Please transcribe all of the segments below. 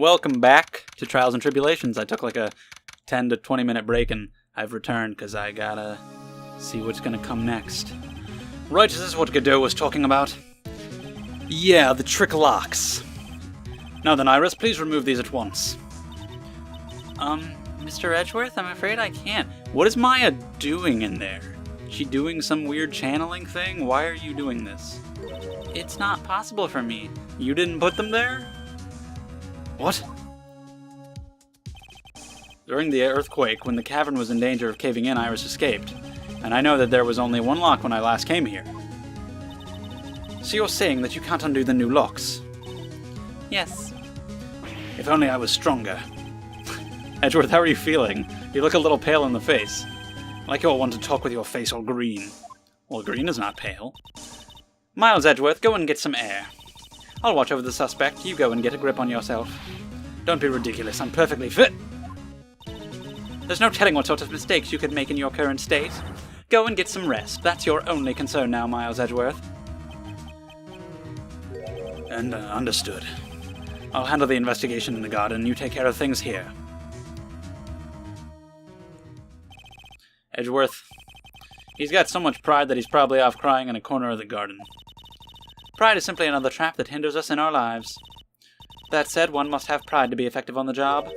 Welcome back to Trials and Tribulations. I took like a 10 to 20 minute break and I've returned because I gotta see what's gonna come next. Right, is this what Godot was talking about? Yeah, the trick locks. Now then, Iris, please remove these at once. Mr. Edgeworth, I'm afraid I can't. What is Maya doing in there? She doing some weird channeling thing? Why are you doing this? It's not possible for me. You didn't put them there? What? During the earthquake, when the cavern was in danger of caving in, Iris escaped. And I know that there was only one lock when I last came here. So you're saying that you can't undo the new locks? Yes. If only I was stronger. Edgeworth, how are you feeling? You look a little pale in the face. Like you'll want to talk with your face all green. Well, green is not pale. Miles Edgeworth, go and get some air. I'll watch over the suspect. You go and get a grip on yourself. Don't be ridiculous. I'm perfectly fit. There's no telling what sort of mistakes you could make in your current state. Go and get some rest. That's your only concern now, Miles Edgeworth. And understood. I'll handle the investigation in the garden. You take care of things here. Edgeworth. He's got so much pride that he's probably off crying in a corner of the garden. Pride is simply another trap that hinders us in our lives. That said, one must have pride to be effective on the job.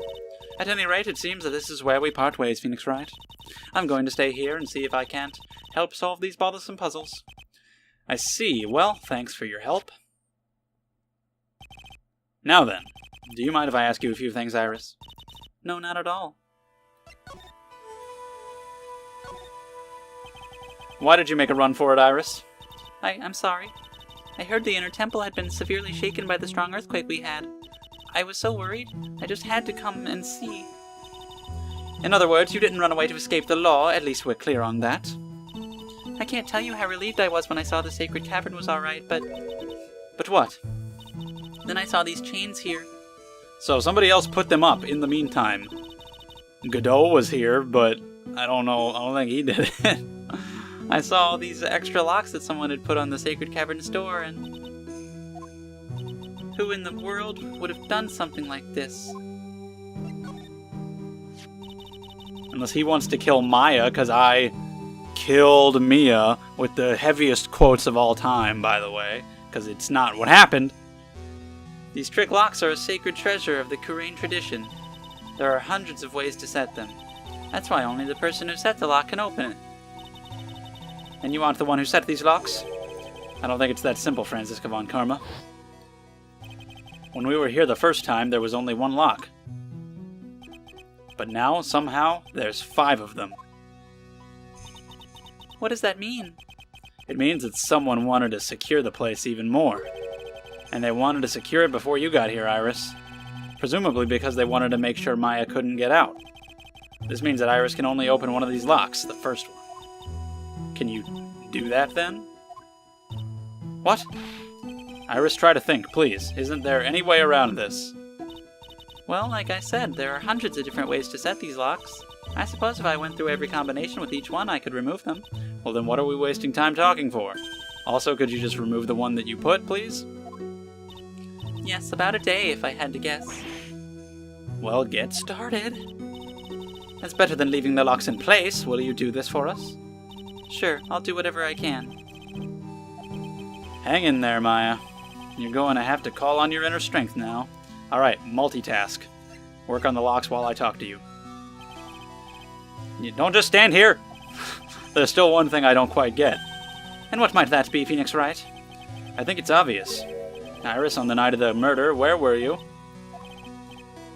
At any rate, it seems that this is where we part ways, Phoenix Wright. I'm going to stay here and see if I can't help solve these bothersome puzzles. I see. Well, thanks for your help. Now then, do you mind if I ask you a few things, Iris? No, not at all. Why did you make a run for it, Iris? I'm sorry. I heard the inner temple had been severely shaken by the strong earthquake we had. I was so worried, I just had to come and see. In other words, you didn't run away to escape the law, at least we're clear on that. I can't tell you how relieved I was when I saw the sacred cavern was alright, but... But what? Then I saw these chains here. So somebody else put them up in the meantime. Godot was here, but I don't think he did it. I saw all these extra locks that someone had put on the sacred cavern's door, and... Who in the world would have done something like this? Unless he wants to kill Maya, because I killed Mia with the heaviest quotes of all time, by the way, because it's not what happened. These trick locks are a sacred treasure of the Kurain tradition. There are hundreds of ways to set them. That's why only the person who set the lock can open it. And you aren't the one who set these locks? I don't think it's that simple, Franziska von Karma. When we were here the first time, there was only one lock. But now, somehow, there's 5 of them. What does that mean? It means that someone wanted to secure the place even more. And they wanted to secure it before you got here, Iris. Presumably because they wanted to make sure Maya couldn't get out. This means that Iris can only open one of these locks, the first one. Can you do that, then? What? Iris, try to think, please. Isn't there any way around this? Well, like I said, there are hundreds of different ways to set these locks. I suppose if I went through every combination with each one, I could remove them. Well, then what are we wasting time talking for? Also, could you just remove the one that you put, please? Yes, about a day, if I had to guess. Well, get started. That's better than leaving the locks in place. Will you do this for us? Sure, I'll do whatever I can. Hang in there, Maya. You're going to have to call on your inner strength now. Alright, multitask. Work on the locks while I talk to you. You don't just stand here! There's still one thing I don't quite get. And what might that be, Phoenix Wright? I think it's obvious. Iris, on the night of the murder, where were you?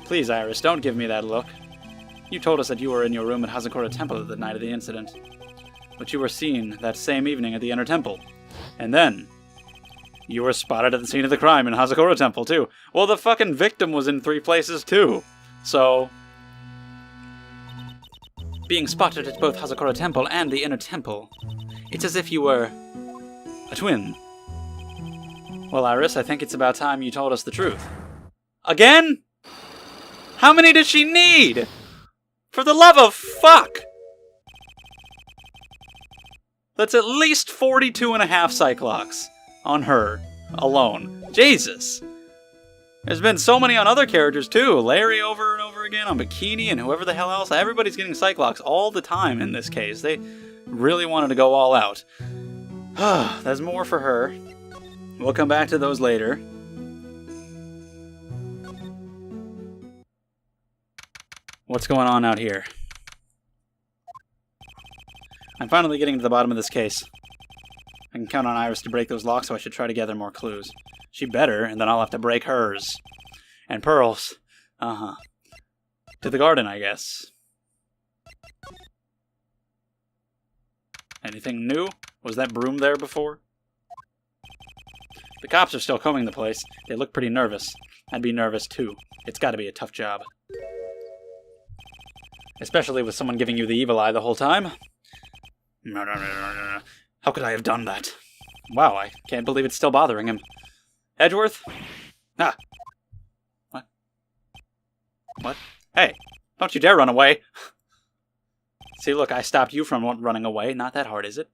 Please, Iris, don't give me that look. You told us that you were in your room at Hazakura Temple the night of the incident. But you were seen that same evening at the Inner Temple. And then, you were spotted at the scene of the crime in Hazakura Temple, too. Well, the fucking victim was in 3 places, too. So, being spotted at both Hazakura Temple and the Inner Temple, it's as if you were a twin. Well, Iris, I think it's about time you told us the truth. Again? How many does she need? For the love of fuck! That's at least 42 and a half Cyclops on her alone. Jesus. There's been so many on other characters, too. Larry over and over again on Bikini and whoever the hell else. Everybody's getting Cyclops all the time in this case. They really wanted to go all out. There's more for her. We'll come back to those later. What's going on out here? I'm finally getting to the bottom of this case. I can count on Iris to break those locks, so I should try to gather more clues. She better, and then I'll have to break hers. And Pearl's. To the garden, I guess. Anything new? Was that broom there before? The cops are still combing the place. They look pretty nervous. I'd be nervous, too. It's gotta be a tough job. Especially with someone giving you the evil eye the whole time. How could I have done that? Wow, I can't believe it's still bothering him. Edgeworth? Ah. What? What? Hey, don't you dare run away. See, look, I stopped you from running away. Not that hard, is it?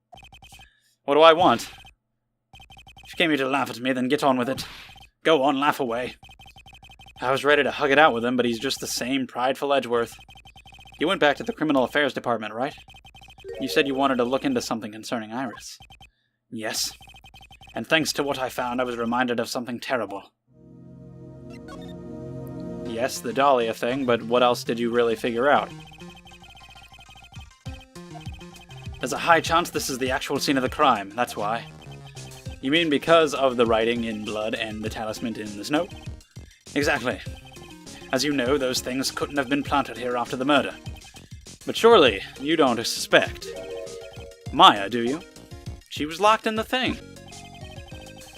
What do I want? If you came here to laugh at me, then get on with it. Go on, laugh away. I was ready to hug it out with him, but he's just the same prideful Edgeworth. You went back to the Criminal Affairs Department, right? You said you wanted to look into something concerning Iris. Yes. And thanks to what I found, I was reminded of something terrible. Yes, the Dahlia thing, but what else did you really figure out? There's a high chance this is the actual scene of the crime, that's why. You mean because of the writing in blood and the talisman in the snow? Exactly. As you know, those things couldn't have been planted here after the murder. But surely, you don't suspect. Maya, do you? She was locked in the thing.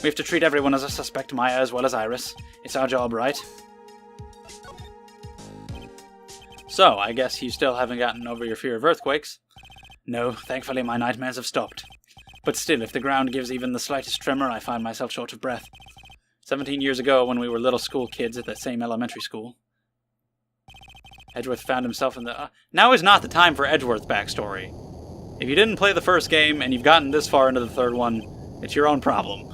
We have to treat everyone as a suspect, Maya as well as Iris. It's our job, right? So, I guess you still haven't gotten over your fear of earthquakes? No, thankfully my nightmares have stopped. But still, if the ground gives even the slightest tremor, I find myself short of breath. 17 years ago, when we were little school kids at the same elementary school, Edgeworth found himself in the... Now is not the time for Edgeworth's backstory. If you didn't play the first game and you've gotten this far into the third one, it's your own problem.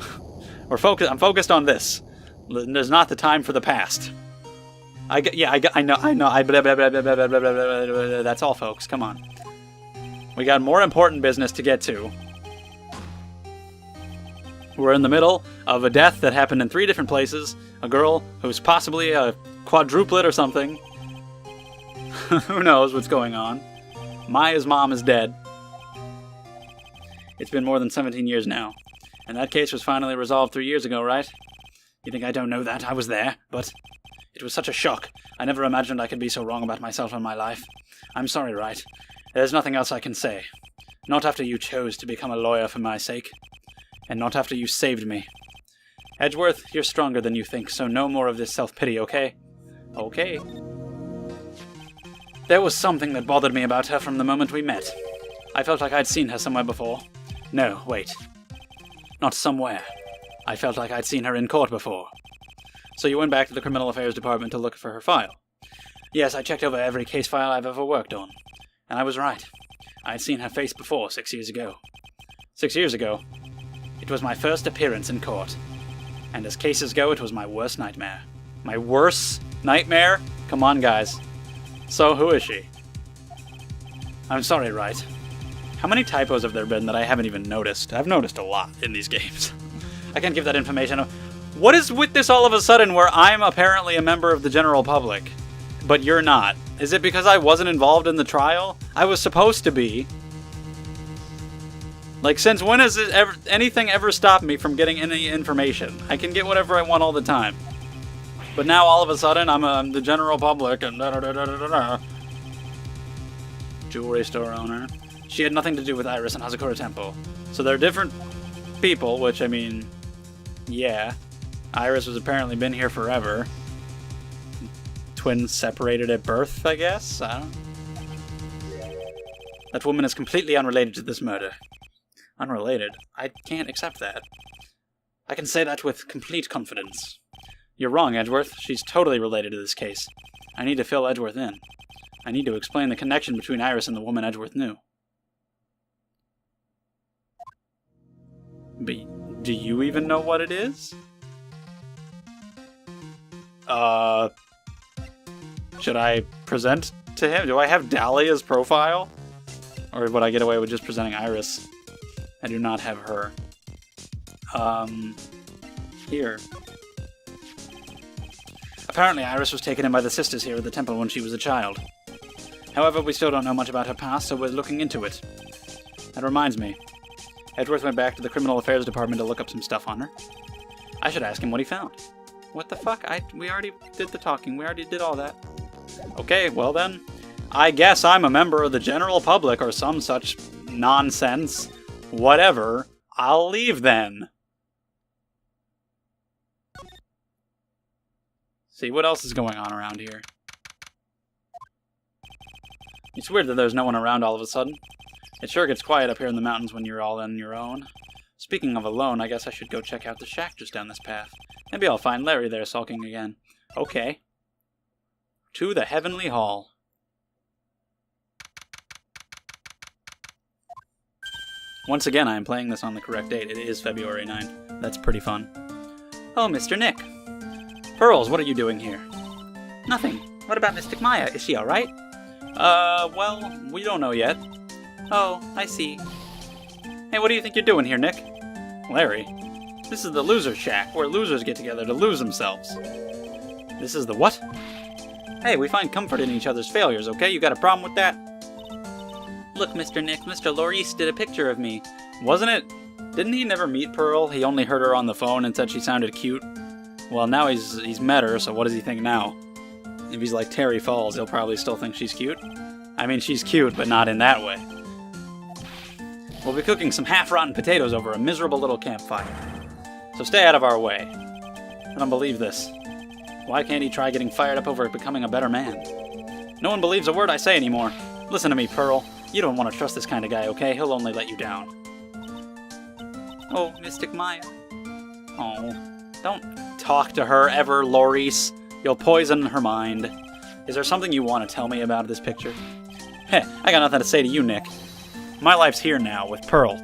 I'm focused on this. There's not the time for the past. I know. That's all, folks. Come on. We got more important business to get to. We're in the middle of a death that happened in 3 different places. A girl who's possibly a quadruplet or something. Who knows what's going on? Maya's mom is dead. It's been more than 17 years now. And that case was finally resolved 3 years ago, right? You think I don't know that? I was there, but it was such a shock. I never imagined I could be so wrong about myself and my life. I'm sorry, Wright. There's nothing else I can say. Not after you chose to become a lawyer for my sake. And not after you saved me. Edgeworth, you're stronger than you think, so no more of this self-pity, okay? Okay. There was something that bothered me about her from the moment we met. I felt like I'd seen her somewhere before. No, wait. Not somewhere. I felt like I'd seen her in court before. So you went back to the Criminal Affairs Department to look for her file. Yes, I checked over every case file I've ever worked on. And I was right. I'd seen her face before 6 years ago. 6 years ago? It was my first appearance in court. And as cases go, it was my worst nightmare. My worst nightmare? Come on, guys. So, who is she? I'm sorry, Wright. How many typos have there been that I haven't even noticed? I've noticed a lot in these games. I can't give that information. What is with this all of a sudden where I'm apparently a member of the general public, but you're not? Is it because I wasn't involved in the trial? I was supposed to be. Like, since when has anything ever stopped me from getting any information? I can get whatever I want all the time. But now, all of a sudden, I'm the general public, and da-da-da-da-da-da. Jewelry store owner. She had nothing to do with Iris and Hazakura Temple. So they're different people, which, I mean, yeah. Iris has apparently been here forever. Twins separated at birth, I guess? I don't know. That woman is completely unrelated to this murder. Unrelated? I can't accept that. I can say that with complete confidence. You're wrong, Edgeworth. She's totally related to this case. I need to fill Edgeworth in. I need to explain the connection between Iris and the woman Edgeworth knew. But do you even know what it is? Should I present to him? Do I have Dahlia's profile? Or would I get away with just presenting Iris? I do not have her. Here. Apparently Iris was taken in by the sisters here at the temple when she was a child. However, we still don't know much about her past, so we're looking into it. That reminds me. Edgeworth went back to the Criminal Affairs Department to look up some stuff on her. I should ask him what he found. What the fuck? We already did the talking. We already did all that. Okay, well then. I guess I'm a member of the general public or some such nonsense. Whatever. I'll leave then. See, what else is going on around here? It's weird that there's no one around all of a sudden. It sure gets quiet up here in the mountains when you're all on your own. Speaking of alone, I guess I should go check out the shack just down this path. Maybe I'll find Larry there sulking again. Okay. To the Heavenly Hall. Once again, I am playing this on the correct date. It is February 9th. That's pretty fun. Oh, Mr. Nick. Pearls, what are you doing here? Nothing. What about Mystic Maya? Is she alright? Well, we don't know yet. Oh, I see. Hey, what do you think you're doing here, Nick? Larry. This is the loser shack, where losers get together to lose themselves. This is the what? Hey, we find comfort in each other's failures, okay? You got a problem with that? Look, Mr. Nick, Mr. Loris did a picture of me. Wasn't it? Didn't he never meet Pearl? He only heard her on the phone and said she sounded cute. Well, now he's met her, so what does he think now? If he's like Terry Falls, he'll probably still think she's cute. I mean, she's cute, but not in that way. We'll be cooking some half-rotten potatoes over a miserable little campfire. So stay out of our way. I don't believe this. Why can't he try getting fired up over becoming a better man? No one believes a word I say anymore. Listen to me, Pearl. You don't want to trust this kind of guy, okay? He'll only let you down. Oh, Mystic Maya. Oh, don't talk to her ever, Loris. You'll poison her mind. Is there something you want to tell me about this picture? Heh, I got nothing to say to you, Nick. My life's here now, with Pearl.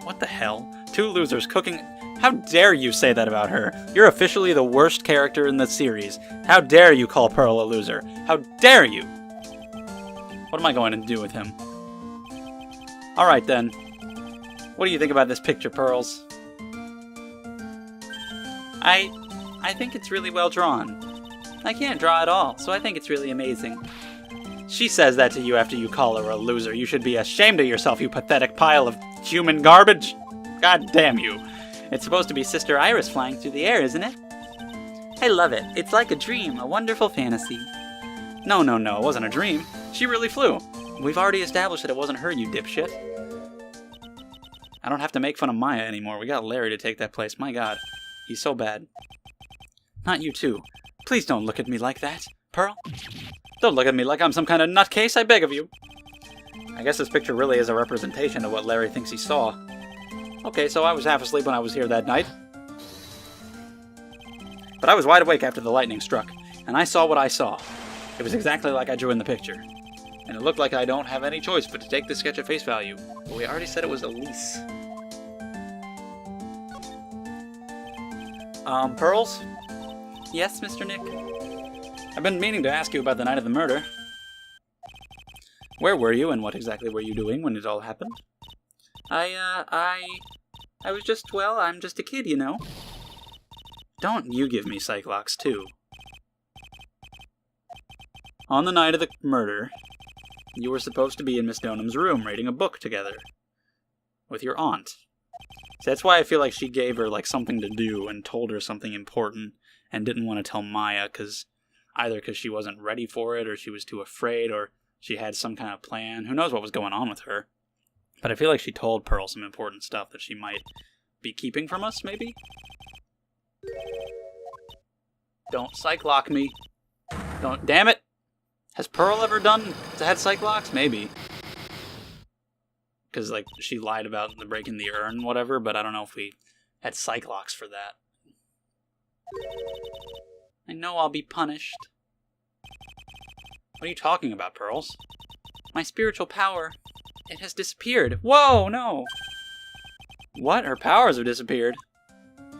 What the hell? Two losers cooking... How dare you say that about her? You're officially the worst character in the series. How dare you call Pearl a loser? How dare you? What am I going to do with him? Alright then. What do you think about this picture, Pearls? I think it's really well drawn. I can't draw at all, so I think it's really amazing. She says that to you after you call her a loser. You should be ashamed of yourself, you pathetic pile of human garbage. God damn you. It's supposed to be Sister Iris flying through the air, isn't it? I love it. It's like a dream, a wonderful fantasy. No, it wasn't a dream. She really flew. We've already established that it wasn't her, you dipshit. I don't have to make fun of Maya anymore. We got Larry to take that place. My god. He's so bad. Not you too. Please don't look at me like that. Pearl? Don't look at me like I'm some kind of nutcase, I beg of you. I guess this picture really is a representation of what Larry thinks he saw. Okay, so I was half asleep when I was here that night. But I was wide awake after the lightning struck, and I saw what I saw. It was exactly like I drew in the picture. And it looked like I don't have any choice but to take this sketch at face value. But we already said it was a lease. Pearls? Yes, Mr. Nick? I've been meaning to ask you about the night of the murder. Where were you, and what exactly were you doing when it all happened? I was just, well, I'm just a kid, you know. Don't you give me Cyclops, too. On the night of the murder, you were supposed to be in Miss Donham's room reading a book together. With your aunt. So that's why I feel like she gave her, like, something to do and told her something important and didn't want to tell Maya, either because she wasn't ready for it, or she was too afraid, or she had some kind of plan. Who knows what was going on with her. But I feel like she told Pearl some important stuff that she might be keeping from us, maybe? Don't Cyclock me. Don't... Damn it! Has Pearl ever had Cyclocks? Maybe. Because, like, she lied about the breaking the urn, whatever, but I don't know if we had Cyclocks for that. I know I'll be punished. What are you talking about, Pearls? My spiritual power... It has disappeared. Whoa, no! What? Her powers have disappeared.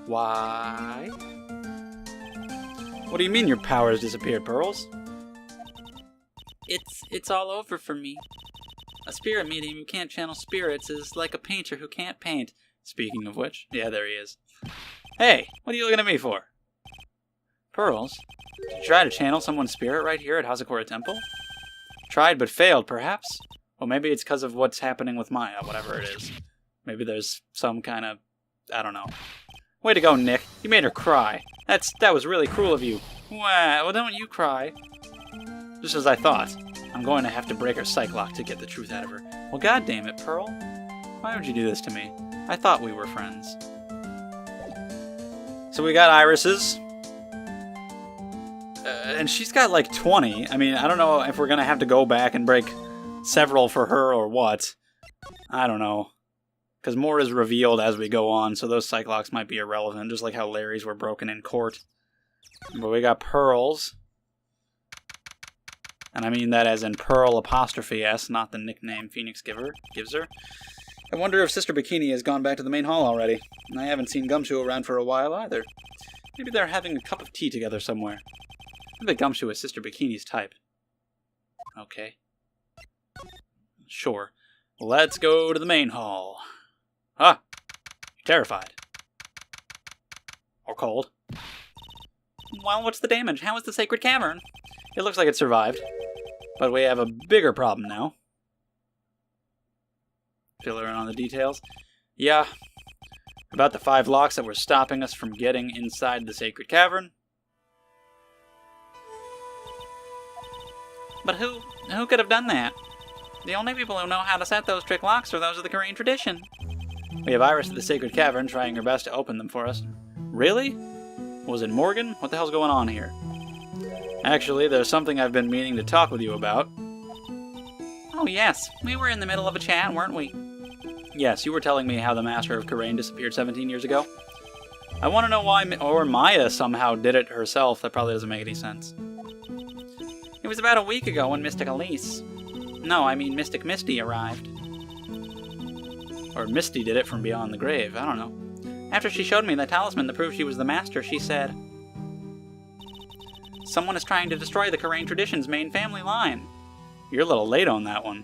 Why? What do you mean your powers disappeared, Pearls? It's all over for me. A spirit medium who can't channel spirits is like a painter who can't paint. Speaking of which, yeah, there he is. Hey, what are you looking at me for? Pearls, did you try to channel someone's spirit right here at Hazakura Temple? Tried but failed, perhaps? Well, maybe it's because of what's happening with Maya, whatever it is. Maybe there's some kind of... I don't know. Way to go, Nick. You made her cry. That was really cruel of you. Well, don't you cry. Just as I thought. I'm going to have to break her psych lock to get the truth out of her. Well, goddammit, Pearl. Why would you do this to me? I thought we were friends. So we got Iris's. And she's got like 20. I mean, I don't know if we're going to have to go back and break several for her or what. I don't know. Because more is revealed as we go on, so those psych locks might be irrelevant, just like how Larry's were broken in court. But we got Pearls. And I mean that as in Pearl apostrophe S, not the nickname Phoenix gives her. I wonder if Sister Bikini has gone back to the main hall already. I haven't seen Gumshoe around for a while either. Maybe they're having a cup of tea together somewhere. I bet Gumshoe is Sister Bikini's type. Okay. Sure. Let's go to the main hall. Ah! You're terrified. Or cold. Well, what's the damage? How is the sacred cavern? It looks like it survived. But we have a bigger problem now. Fill her in on the details. Yeah. About the 5 locks that were stopping us from getting inside the sacred cavern. But who could have done that? The only people who know how to set those trick locks are those of the Kurain tradition. We have Iris at the sacred cavern trying her best to open them for us. Really? Was it Morgan? What the hell's going on here? Actually, there's something I've been meaning to talk with you about. Oh yes, we were in the middle of a chat, weren't we? Yes, you were telling me how the Master of Kurain disappeared 17 years ago. I want to know why, or Maya somehow did it herself. That probably doesn't make any sense. It was about a week ago when Mystic Elise... No, I mean Mystic Misty arrived. Or Misty did it from beyond the grave, I don't know. After she showed me the talisman that proved she was the Master, she said... Someone is trying to destroy the Kurain tradition's main family line. You're a little late on that one.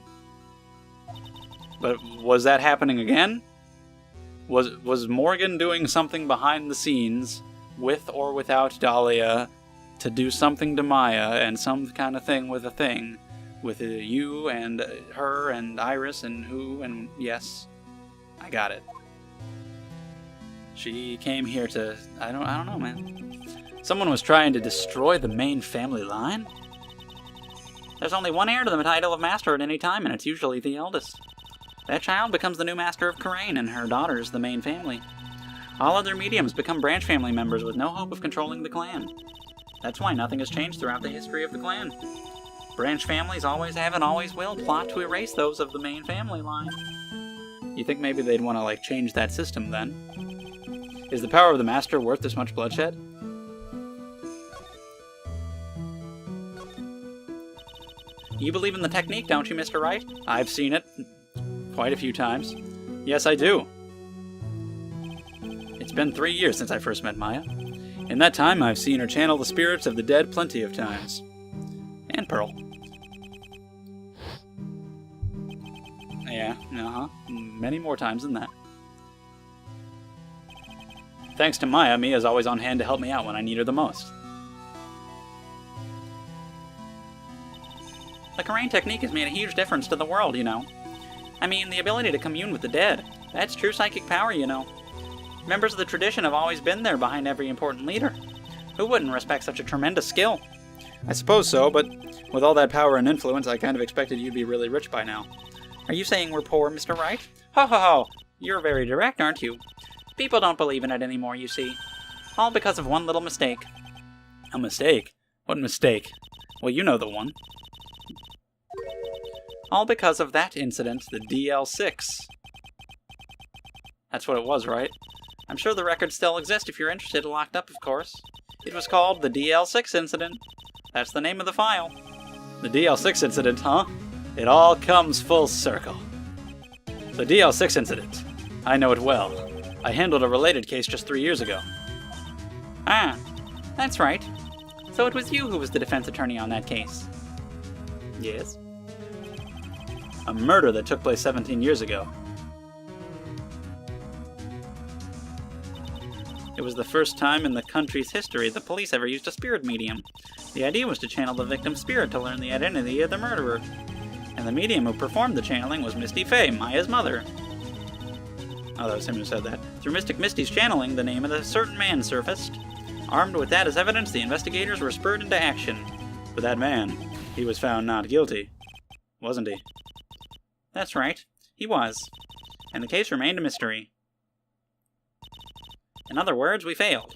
But was that happening again? Was Morgan doing something behind the scenes, with or without Dahlia, to do something to Maya and some kind of thing with a thing? With you and her and Iris and who and yes, I got it. She came here to... I don't know, man. Someone was trying to destroy the main family line? There's only one heir to the title of Master at any time, and it's usually the eldest. That child becomes the new Master of Kurain, and her daughter's the main family. All other mediums become branch family members with no hope of controlling the clan. That's why nothing has changed throughout the history of the clan. Branch families always have and always will plot to erase those of the main family line. You think maybe they'd want to, change that system then? Is the power of the Master worth this much bloodshed? You believe in the technique, don't you, Mr. Wright? I've seen it quite a few times. Yes, I do. It's been 3 years since I first met Maya. In that time, I've seen her channel the spirits of the dead plenty of times. And Pearl. Yeah, many more times than that. Thanks to Maya, Mia's always on hand to help me out when I need her the most. The Kurain technique has made a huge difference to the world, you know. I mean, the ability to commune with the dead. That's true psychic power, you know. Members of the tradition have always been there behind every important leader. Who wouldn't respect such a tremendous skill? I suppose so, but with all that power and influence, I kind of expected you'd be really rich by now. Are you saying we're poor, Mr. Wright? Ho ho ho! You're very direct, aren't you? People don't believe in it anymore, you see. All because of one little mistake. A mistake? What mistake? Well, you know the one. All because of that incident, the DL6. That's what it was, right? I'm sure the records still exist if you're interested, locked up, of course. It was called the DL6 incident. That's the name of the file. The DL6 incident, huh? It all comes full circle. The DL6 incident. I know it well. I handled a related case just 3 years ago. Ah, that's right. So it was you who was the defense attorney on that case? Yes. A murder that took place 17 years ago. It was the first time in the country's history the police ever used a spirit medium. The idea was to channel the victim's spirit to learn the identity of the murderer. And the medium who performed the channeling was Misty Fey, Maya's mother. Oh, that was him who said that. Through Mystic Misty's channeling, the name of a certain man surfaced. Armed with that as evidence, the investigators were spurred into action. But that man, he was found not guilty. Wasn't he? That's right. He was. And the case remained a mystery. In other words, we failed.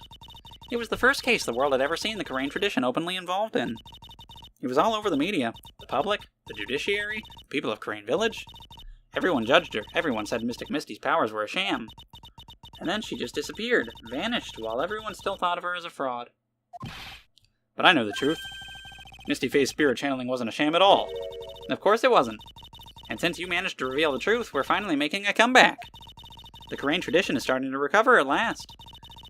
It was the first case the world had ever seen the Kurain tradition openly involved in. It was all over the media, the public, the judiciary, the people of Kurain Village. Everyone judged her. Everyone said Mystic Misty's powers were a sham. And then she just disappeared, vanished, while everyone still thought of her as a fraud. But I know the truth. Misty Fey's spirit channeling wasn't a sham at all. Of course it wasn't. And since you managed to reveal the truth, we're finally making a comeback. The Kurain tradition is starting to recover at last.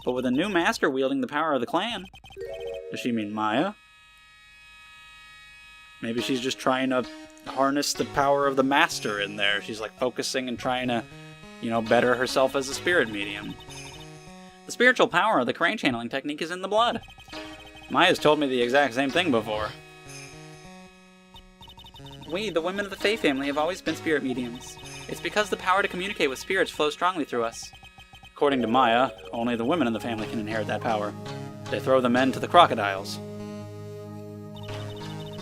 But with a new master wielding the power of the clan. Does she mean Maya? Maybe she's just trying to harness the power of the master in there. She's like focusing and trying to, better herself as a spirit medium. The spiritual power of the Kurain channeling technique is in the blood. Maya's told me the exact same thing before. We, the women of the Fey family, have always been spirit mediums. It's because the power to communicate with spirits flows strongly through us. According to Maya, only the women in the family can inherit that power. They throw the men to the crocodiles.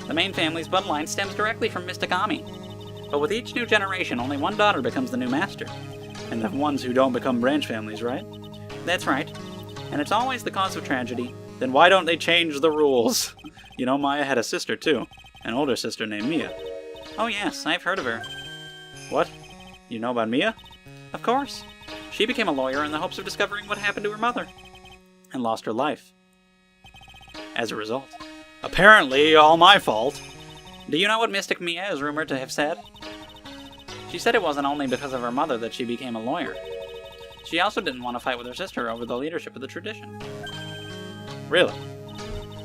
The main family's bloodline stems directly from Mystic Ami. But with each new generation, only one daughter becomes the new master. And the ones who don't become branch families, right? That's right. And it's always the cause of tragedy. Then why don't they change the rules? Maya had a sister too. An older sister named Mia. Oh yes, I've heard of her. What? You know about Mia? Of course. She became a lawyer in the hopes of discovering what happened to her mother. And lost her life. As a result. Apparently, all my fault. Do you know what Mystic Mia is rumored to have said? She said it wasn't only because of her mother that she became a lawyer. She also didn't want to fight with her sister over the leadership of the tradition. Really?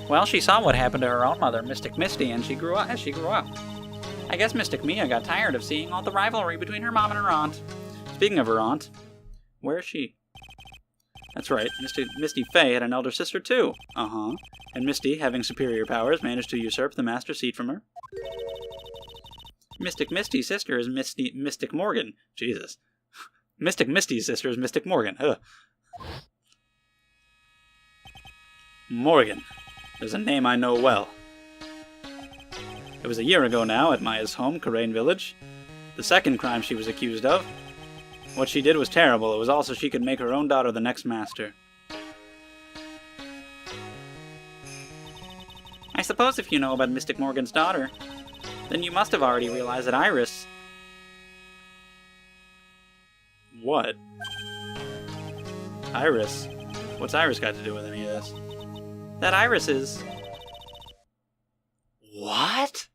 Well, she saw what happened to her own mother, Mystic Misty, and she grew up. I guess Mystic Mia got tired of seeing all the rivalry between her mom and her aunt. Speaking of her aunt, where is she? That's right, Misty Fey had an elder sister too. Uh-huh. And Misty, having superior powers, managed to usurp the master seat from her. Mystic Misty's sister is Mystic Morgan. Jesus. Mystic Misty's sister is Mystic Morgan. Ugh. Morgan. There's a name I know well. It was a year ago now at Maya's home, Kurain Village. The second crime she was accused of. What she did was terrible. It was also she could make her own daughter the next master. I suppose if you know about Mystic Morgan's daughter, then you must have already realized that Iris... What? Iris? What's Iris got to do with any of this? That Iris is... What?